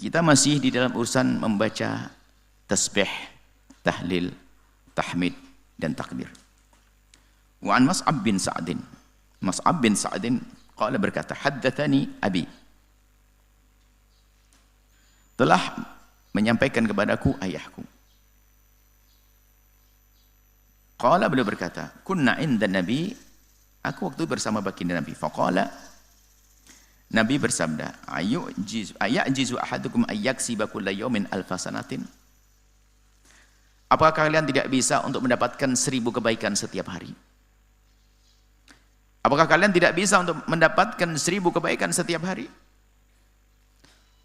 Kita masih di dalam urusan membaca tasbih, tahlil, tahmid, dan takbir. Wa an Mas'ab bin Sa'din. Mas'ab bin Sa'din qala berkata, haddatsani abi. Telah menyampaikan kepadaku ayahku. Qala beliau berkata, kunna inda Nabi, aku waktu bersama baginda Nabi. Faqala, Nabi bersabda, ayajizu ahadukum ayyaksiba kulla yawmin alfa sanatin. Apakah kalian tidak bisa untuk mendapatkan 1000 kebaikan setiap hari? Apakah kalian tidak bisa untuk mendapatkan 1000 kebaikan setiap hari?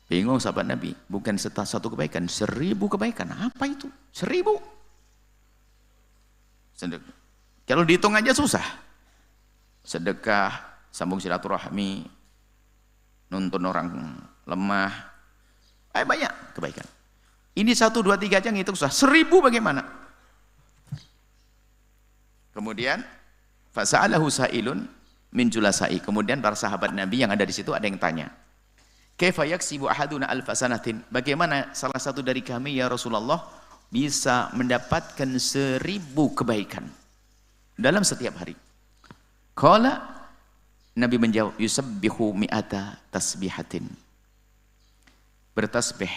Bingung sahabat Nabi, bukan satu kebaikan, 1000 kebaikan. Apa itu? 1000? Sedekah. Kalau dihitung aja susah. Sedekah, sambung silaturahmi, nuntun orang lemah, banyak kebaikan. Ini 1, 2, 3 aja ngitung susah. 1000 bagaimana? Kemudian fasa'alahu sa'ilun min julasai. Kemudian para sahabat Nabi yang ada di situ ada yang tanya, kaifa yaksibu ahaduna alfa sanatin? Bagaimana salah satu dari kami ya Rasulullah bisa mendapatkan 1000 kebaikan dalam setiap hari? Qala, Nabi menjawab, yusabbihu mi'ata tasbihatin. Bertasbih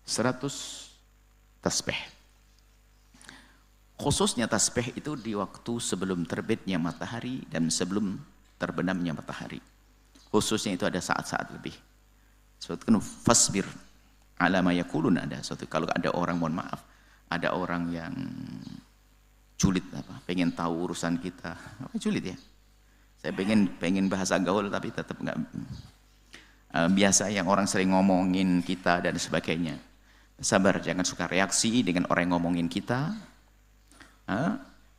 100 tasbih. Khususnya tasbih itu di waktu sebelum terbitnya matahari dan sebelum terbenamnya matahari. Khususnya itu ada saat-saat lebih. Sebutkan fasbir ala ma yaqulun, ada suatu kalau ada orang, mohon maaf, ada orang yang julid pengen tahu urusan kita. Apa julid ya? Saya pengen bahasa gaul tapi tetap enggak biasa yang orang sering ngomongin kita dan sebagainya. Sabar, jangan suka reaksi dengan orang yang ngomongin kita.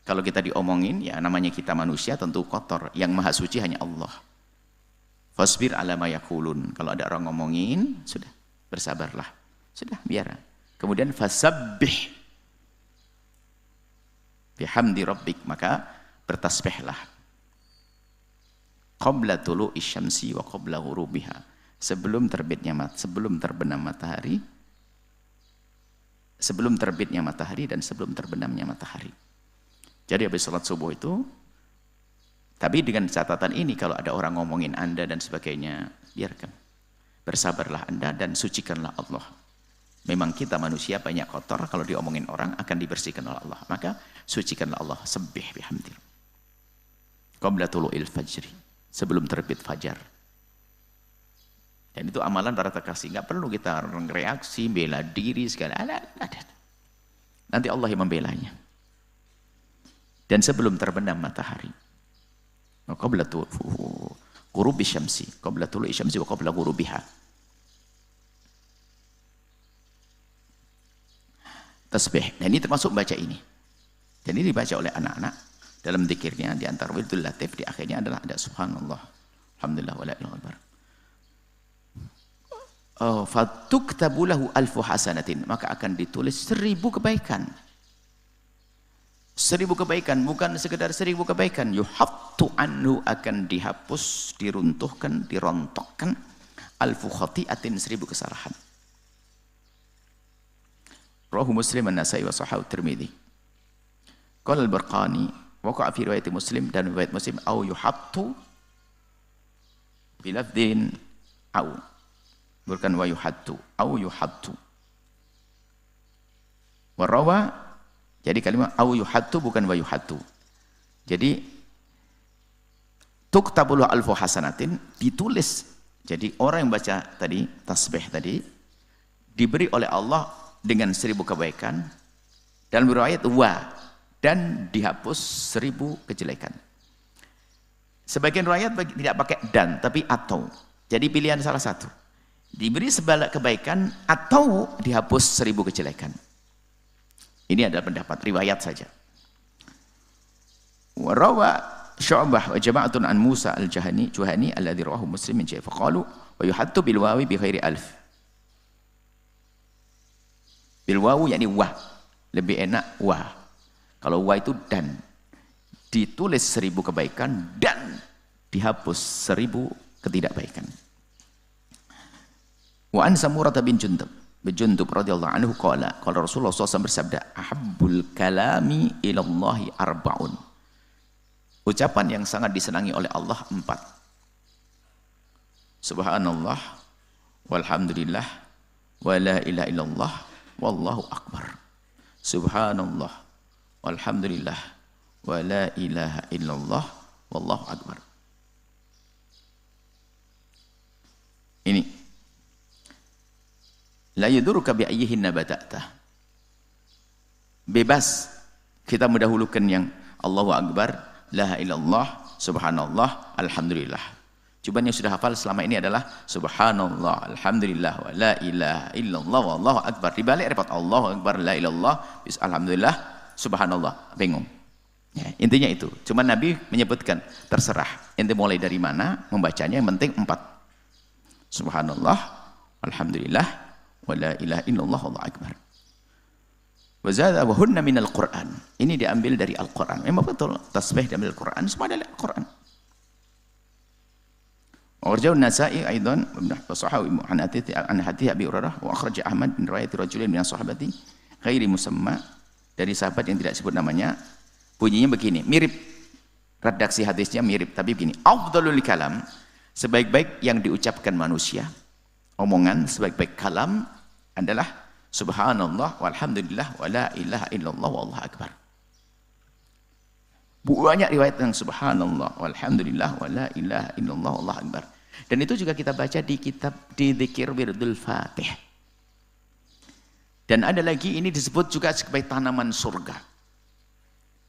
Kalau kita diomongin, ya namanya kita manusia tentu kotor. Yang maha suci hanya Allah. Fasbir ala ma yaqulun. Kalau ada orang ngomongin, sudah bersabarlah. Sudah, biar. Kemudian fasabbih bihamdi rabbik, maka bertasbihlah qabla tulu'i syamsi wa qabla ghurubiha, sebelum terbitnya sebelum terbenam matahari, sebelum terbitnya matahari dan sebelum terbenamnya matahari. Jadi habis salat subuh itu, tapi dengan catatan ini, kalau ada orang ngomongin Anda dan sebagainya, biarkan, bersabarlah Anda dan sucikanlah Allah. Memang kita manusia banyak kotor, kalau diomongin orang akan dibersihkan oleh Allah. Maka sucikanlah Allah, sabbih bihamdi. Qabla tulu'il fajri, sebelum terbit fajar. Dan itu amalan para kekasih, enggak perlu kita reaksi, bela diri segala. Nanti Allah yang membelanya. Dan sebelum terbenam matahari. Qabla ghurubi syamsi, qabla tulu'i syamsi wa qabla ghurubiha. Tasbih. Dan ini termasuk baca ini. Dan ini dibaca oleh anak-anak dalam zikirnya, di antara wirdul latif, di akhirnya adalah ada subhanallah, alhamdulillah, wala ilaha illallah. Fatuktabu lahu alfu hasanatin, maka akan ditulis 1000 kebaikan. 1000 kebaikan, bukan sekedar 1000 kebaikan. Yuhattu anhu, akan dihapus, diruntuhkan, dirontokkan. Alfu khati'atin, 1000 kesalahan. Rawahu Muslim an-Nasa'i wa sahahu Tirmidzi. Qala al-Barqani, waqa'a fi riwayat Muslim, dan riwayat Muslim, au yuhattu bilafdin au, bukan wa yuhattu, au yuhattu. Warawa, jadi kalimat au yuhattu bukan wa yuhattu. Jadi tuktabul alfu hasanatin, ditulis. Jadi orang yang baca tadi tasbih tadi diberi oleh Allah dengan 1000 kebaikan, dalam riwayat wa, dan dihapus 1000 kejelekan. Sebagian riwayat tidak pakai dan, tapi atau. Jadi pilihan salah satu. Diberi sebalak kebaikan atau dihapus 1000 kejelekan. Ini adalah pendapat riwayat saja. Wa rawa Syu'bah wa jama'atun an Musa al-Juhani alladhi rawahu Muslim min syai' faqalu wa yuhattu bil wawi bi ghairi alf. Bil wawu yakni wah, lebih enak wah. Kalau wah itu dan, ditulis 1000 kebaikan dan dihapus 1000 ketidakbaikan. Wa an Samurah bin Jundub radhiyallahu anhu qala Rasulullah SAW bersabda, ahabbul kalami ilallahi arba'un. Ucapan yang sangat disenangi oleh Allah 4. Subhanallah walhamdulillah wa la ilaha illallah wallahu akbar. Subhanallah walhamdulillah wa la ilaha illallah wallahu akbar. Ini la yaduruka bi ayyihinna bada'ta. Bebas kita mendahulukan yang Allahu akbar, la ilaha illallah, subhanallah, alhamdulillah. Cuma yang sudah hafal selama ini adalah subhanallah, alhamdulillah, wa la ilaha illallah, wallahu akbar. Dibalik repot, Allahu akbar, la ilallah, alhamdulillah, subhanallah. Bingung. Ya, intinya itu. Cuma Nabi menyebutkan, terserah. Ente mulai dari mana membacanya, yang penting 4. Subhanallah, alhamdulillah, wa la ilaha illallah, wallahu akbar. Wa zada wa hunna minal Qur'an. Ini diambil dari Al-Qur'an. Memang betul, tasbih diambil dari Al-Qur'an, semua dari Al-Qur'an. Warjau Nasa'i aidan sahawi an hadithi Abi Hurairah wa akhraj Ahmad bin riwayat rajulin min sahabati ghairi musamma, dari sahabat yang tidak sebut namanya. Bunyinya begini, mirip, redaksi hadisnya mirip, tapi begini, afdalul kalam, sebaik-baik yang diucapkan manusia, omongan sebaik-baik kalam adalah subhanallah walhamdulillah wa la ilaha illallah wallahu akbar. Banyak riwayat yang subhanallah walhamdulillah wa la ilaha illallah wallahu akbar. Dan itu juga kita baca di kitab di Dzikir Wirdul Fatih. Dan ada lagi, ini disebut juga sebagai tanaman surga.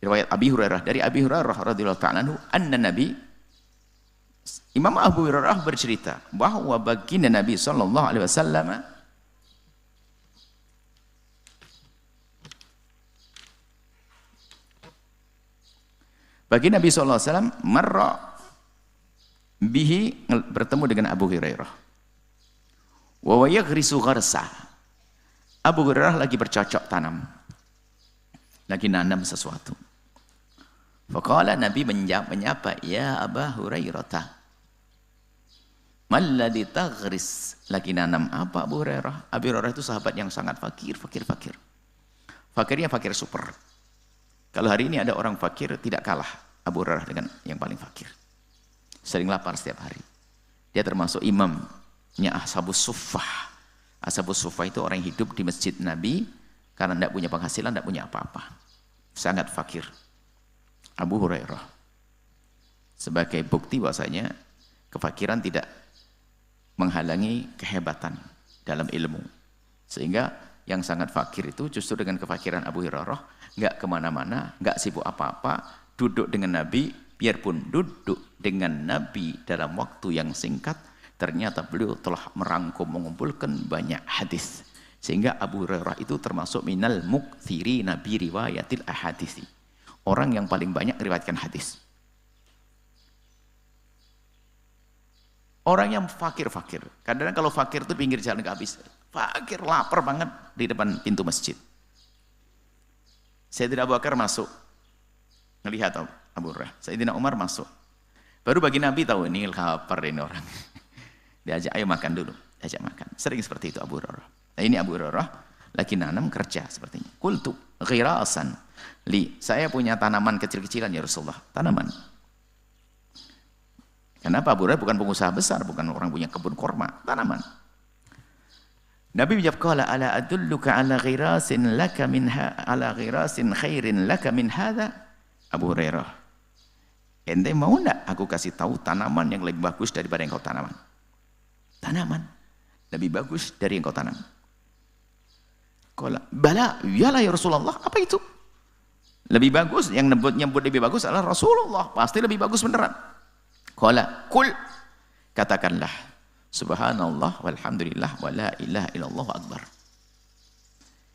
Riwayat Abi Hurairah, dari Abi Hurairah radhiyallahu ta'ala anhu, anna Nabi, Imam Abu Hurairah bercerita bahwa baginda Nabi sallallahu alaihi wasallam Nabi sallallahu alaihi wasallam marra bihi, bertemu dengan Abu Hurairah. Wa yaghrisu gharsa. Abu Hurairah lagi bercocok tanam. Lagi nanam sesuatu. Faqala, Nabi menyapa, ya Aba Hurairah, malladhi taghris, lagi nanam apa Abu Hurairah? Abu Hurairah itu sahabat yang sangat fakir. Fakirnya fakir super. Kalau hari ini ada orang fakir, tidak kalah Abu Hurairah dengan yang paling fakir. Sering lapar setiap hari. Dia termasuk imamnya Ashabus Suffah. Ashabus Suffah itu orang yang hidup di masjid Nabi karena tidak punya penghasilan, tidak punya apa-apa. Sangat fakir. Abu Hurairah. Sebagai bukti bahwasanya kefakiran tidak menghalangi kehebatan dalam ilmu. Sehingga yang sangat fakir itu justru dengan kefakiran Abu Hurairah nggak kemana-mana, nggak sibuk apa-apa, duduk dengan Nabi. Biarpun duduk dengan Nabi dalam waktu yang singkat, ternyata beliau telah merangkum, mengumpulkan banyak hadis. Sehingga Abu Hurairah itu termasuk minal mukthiri nabi riwayatil ahadisi. Orang yang paling banyak riwayatkan hadis. Orang yang fakir-fakir. Kadang-kadang kalau fakir itu pinggir jalan nggak habis. Fakir, lapar banget di depan pintu masjid. Sayyidina Abu Bakar masuk. Ngelihat Abu Hurairah. Sayyidina Umar masuk. Baru bagi Nabi tahu ini lapar ini orang. Diajak, ayo makan dulu. Diajak makan. Sering seperti itu Abu Hurairah. Nah ini Abu Hurairah lagi nanam kerja sepertinya. Qultu ghirasan li, saya punya tanaman kecil-kecilan ya Rasulullah. Tanaman. Kenapa Abu Hurairah bukan pengusaha besar, bukan orang punya kebun korma, tanaman. Nabi menjawab, qala ala adulluka ala ghirasin laka minha ala ghirasin khairin laka min hadha. Abu Hurairah, ente mau enggak aku kasih tahu tanaman yang lebih bagus daripada yang kau tanaman? Tanaman lebih bagus dari yang kau tanam. Qala bala, iyalah ya Rasulullah, apa itu? Lebih bagus, yang nyebut lebih bagus adalah Rasulullah, pasti lebih bagus beneran. Qala kul, katakanlah subhanallah walhamdulillah wa la ilaha illallah akbar.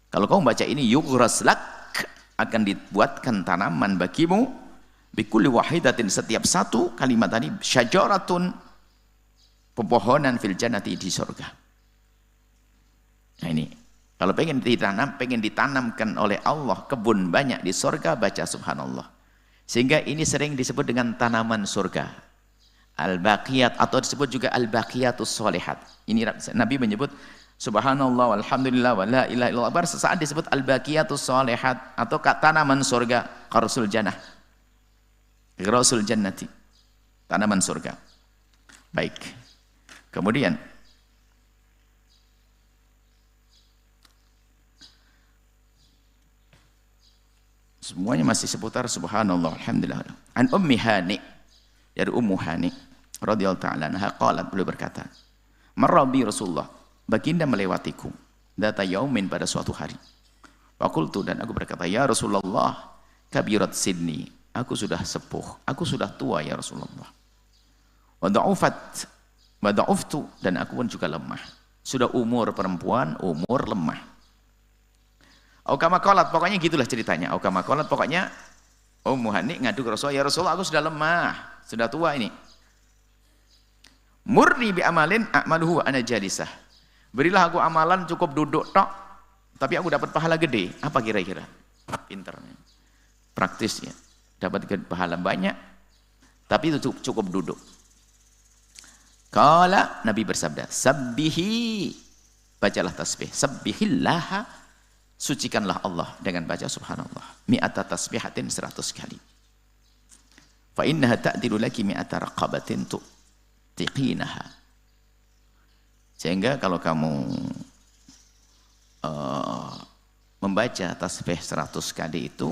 Kalau kau membaca ini, yughras lak, akan dibuatkan tanaman bagimu, bikulli wahidatin, setiap satu kalimat tadi, syajaratun, pepohonan fil jannati, di surga. Nah ini, kalau pengen ditanamkan oleh Allah kebun banyak di surga, baca subhanallah. Sehingga ini sering disebut dengan tanaman surga. Al-baqiyat atau disebut juga al-baqiyatus sholihat. Ini Nabi menyebut subhanallah walhamdulillah wa la ilaha illallah. Sesaat disebut al-baqiyatus sholihat atau tanaman surga, qarsul jannah. Qarsul jannati. Tanaman surga. Baik. Kemudian semuanya masih seputar subhanallah alhamdulillah. An Ummi Hani, dari Ummu Hani radhiyallahu ta'ala anha qalat, beliau berkata, marrabi Rasulullah, baginda melewatiku data yaumin, pada suatu hari. Fakultu, dan aku berkata, ya Rasulullah, kabirat sidni, aku sudah sepuh, aku sudah tua ya Rasulullah. Wa da'uftu, dan aku pun juga lemah. Sudah umur perempuan, umur lemah. Aukama qalat, pokoknya gitulah ceritanya. Aukama qalat, pokoknya Ummu Hani ngadu ke Rasulullah, ya Rasulullah, aku sudah lemah, sudah tua ini. Murni bi amalin a'maluhu wa ana jalisah. Berilah aku amalan cukup duduk tok, tapi aku dapat pahala gede. Apa kira-kira? Pinternya. Praktisnya. Dapat pahala banyak, tapi itu cukup duduk. Kala Nabi bersabda, sabbihi, bacalah tasbih, sabbihillaha, sucikanlah Allah dengan baca subhanallah, mi'ata tasbihatin 100 kali. Fa innaha ta'dilu laki mi'ata raqabatin tu'tiqinaha. Sehingga kalau kamu membaca tasbih 100 kali itu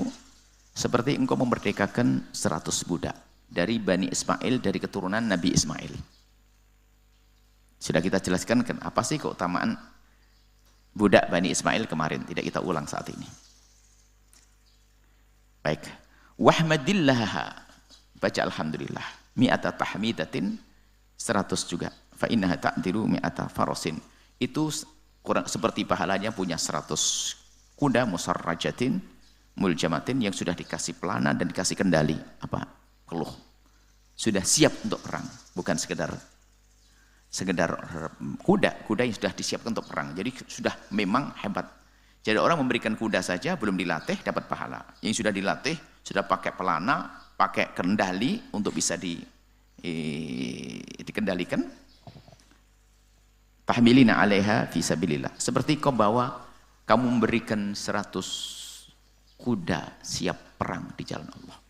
seperti engkau memerdekakan 100 budak dari Bani Ismail, dari keturunan Nabi Ismail. Sudah kita jelaskan apa sih keutamaan budak Bani Ismail kemarin, tidak kita ulang saat ini. Baik. Wahmadillaha, baca alhamdulillah, mi'ata tahmidatin 100 juga. Fa innaha ta'dilu mi'ata farasin. Itu kurang seperti pahalanya punya 100 kuda musarrajatin muljamatin yang sudah dikasih pelana dan dikasih kendali, apa? Keluh. Sudah siap untuk perang, bukan sekedar kuda yang sudah disiapkan untuk perang. Jadi sudah memang hebat. Jadi orang memberikan kuda saja belum dilatih dapat pahala. Yang sudah dilatih, sudah pakai pelana, pakai kendali untuk bisa dikendalikan. Tahmilina 'alaiha fi sabilillah. Seperti kau bawa, kamu memberikan 100 kuda siap perang di jalan Allah.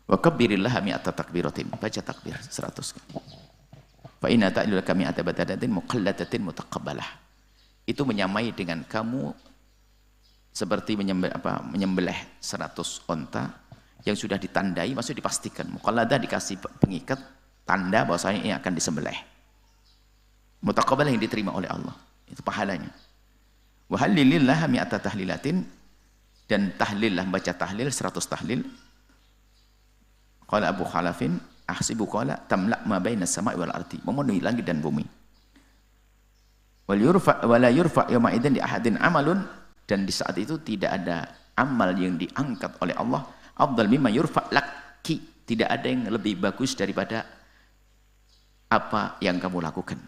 Wa kabbirillaha mi'ata takbiratin. Baca takbir 100 kali. Fa inna ta'dilu laka mi'ata badadatin muqalladatin mutaqabbalah. Itu menyamai dengan kamu seperti menyembelih 100 onta yang sudah ditandai, maksudnya dipastikan. Muqalladah dikasih pengikat tanda bahwasanya ini akan disembelih. Mutaqabbalah yang diterima oleh Allah. Itu pahalanya. Wa hallilillah mi'ata tahlilatin, dan tahlillah, baca tahlil 100 tahlil. Qala Abu Khalafin ahsibu qala tamla ma baina as-sama'i wal ardi, memenuhi langit dan bumi. Wala yurfa yawma idzin li ahadin amalun, dan di saat itu tidak ada amal yang diangkat oleh Allah afdal mimma yurfa laki, tidak ada yang lebih bagus daripada apa yang kamu lakukan.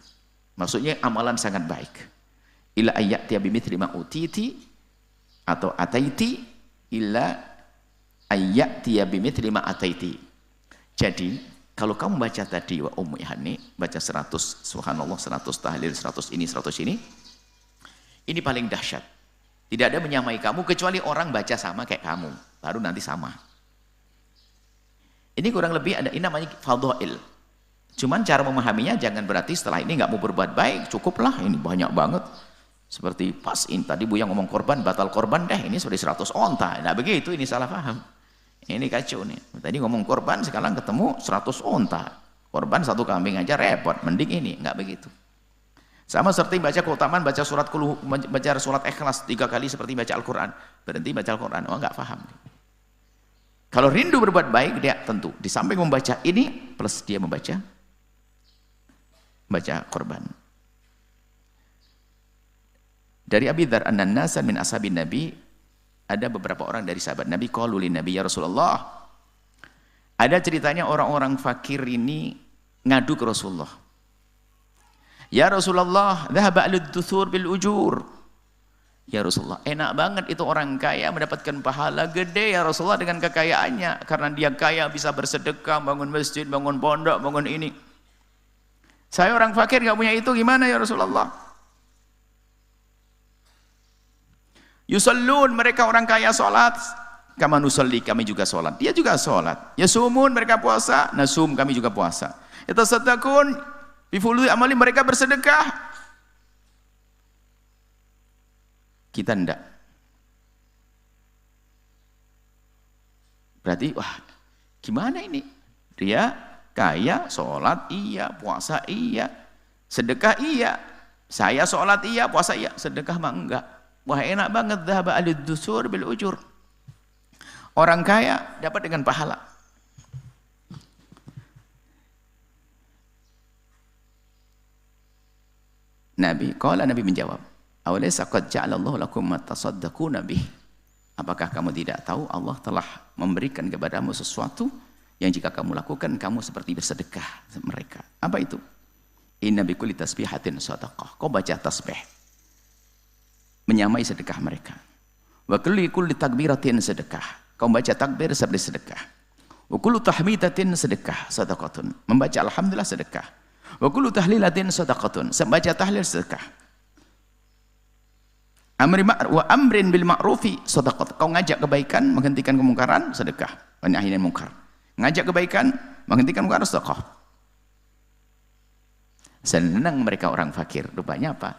Maksudnya amalan sangat baik. Ila ayyati bimithli ma utiti, atau ataiti, illa ayyati bimithli ma ataiti. Jadi, kalau kamu baca tadi wa Ummu Hani, baca 100 subhanallah, 100 tahlil, 100 ini, 100 ini paling dahsyat. Tidak ada menyamai kamu kecuali orang baca sama kayak kamu, baru nanti sama. Ini kurang lebih ada, ini namanya fadhail. Cuman cara memahaminya jangan berarti setelah ini nggak mau berbuat baik, cukuplah ini banyak banget. Seperti pas ini tadi Buya ngomong korban, batal korban deh, ini sudah 100 onta. Nah begitu, ini salah paham. Ini kacau nih. Tadi ngomong korban, sekarang ketemu 100 onta. Korban 1 kambing aja repot, mending ini, enggak begitu. Sama seperti baca keutamaan, baca surat Ikhlas 3 kali seperti baca Al-Quran. Berhenti baca Al-Quran, oh enggak paham. Kalau rindu berbuat baik, dia tentu di samping membaca ini plus dia membaca korban. Dari Abi Dzar an-Nasan min ashabin Nabi, ada beberapa orang dari sahabat Nabi, qalu lin Nabi, ya Rasulullah. Ada ceritanya orang-orang fakir ini ngadu ke Rasulullah. Ya Rasulullah, dhahaba alud-duthur bil ujur. Ya Rasulullah, enak banget itu orang kaya mendapatkan pahala gede ya Rasulullah dengan kekayaannya. Karena dia kaya bisa bersedekah, bangun masjid, bangun pondok, bangun ini. Saya orang fakir gak punya itu, gimana ya Rasulullah? Yusallun, mereka orang kaya sholat. Kama nusalli, kami juga sholat. Dia juga sholat. Yasumun, mereka puasa. Nasum, kami juga puasa. Yatasaddaqun, bifului amali, mereka bersedekah. Kita enggak. Berarti wah, gimana ini? Dia kaya, sholat iya, puasa iya, sedekah iya. Saya sholat iya, puasa iya, sedekah mah enggak. Wah, enak banget, dhahaba alid-dusur bil ujur. Orang kaya dapat dengan pahala. Nabi menjawab, awalaysa qad ja'alallahu lakum ma tasaddaquna bih. Apakah kamu tidak tahu Allah telah memberikan kepadamu sesuatu yang jika kamu lakukan kamu seperti bersedekah mereka. Apa itu? Inna bi kulli tasbihatin shadaqah. Kau baca tasbih menyamai sedekah mereka. Wa kulli takbiratin sedekah. Kau baca takbir seperti sedekah. Wa kullu tahmidatin sedekah sadaqatun. Membaca alhamdulillah sedekah. Wa kullu tahlilatin sadaqatun. Membaca tahlil sedekah. Wa amrin bil ma'rufi sadaqat. Kau ngajak kebaikan, menghentikan kemungkaran, sedekah. Wa nahyin anil munkar. Ngajak kebaikan, menghentikan kemungkaran, sedekah. Senang mereka orang fakir. Rupanya apa?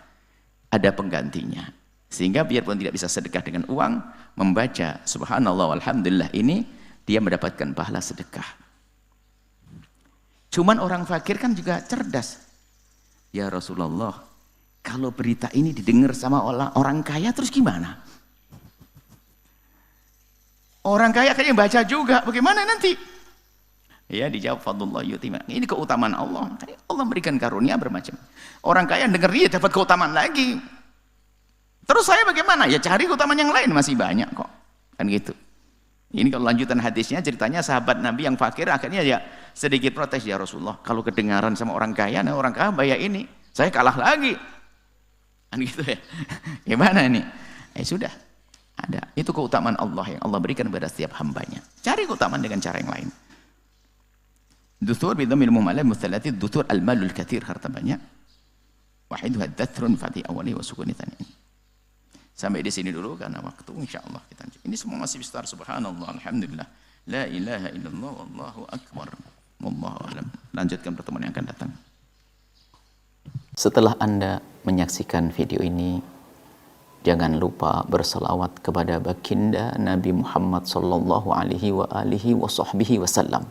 Ada penggantinya. Sehingga biarpun tidak bisa sedekah dengan uang, membaca subhanallah walhamdulillah ini dia mendapatkan pahala sedekah. Cuman orang fakir kan juga cerdas. Ya Rasulullah, kalau berita ini didengar sama orang kaya terus gimana? Orang kaya kayaknya baca juga, bagaimana nanti? Ya dijawab fadlullah yutima. Ini keutamaan Allah. Allah memberikan karunia bermacam. Orang kaya dengar dia dapat keutamaan lagi. Terus saya bagaimana? Ya cari keutamaan yang lain, masih banyak kok. Kan gitu. Ini kalau lanjutan hadisnya ceritanya sahabat Nabi yang fakir akhirnya ya sedikit protes, ya Rasulullah. Kalau kedengaran sama orang kaya, nah orang kaya bayar ini, saya kalah lagi. Kan gitu ya. Gimana ini? Sudah. Ada. Itu keutamaan Allah yang Allah berikan kepada setiap hambanya. Cari keutamaan dengan cara yang lain. Duthur bidhamil mu'malai muthalati duthur al-malul kathir, harta banyak. Wahiduha dathrun fati awali wa sukuni tani. Sampai di sini dulu karena waktu, insyaallah kita. Ini semua masih besar, subhanallah, alhamdulillah. La ilaha illallah wallahu akbar. Wallahu a'lam. Lanjutkan pertemuan yang akan datang. Setelah Anda menyaksikan video ini, jangan lupa berselawat kepada baginda Nabi Muhammad sallallahu alaihi wa alihi wa sahbihi wasallam.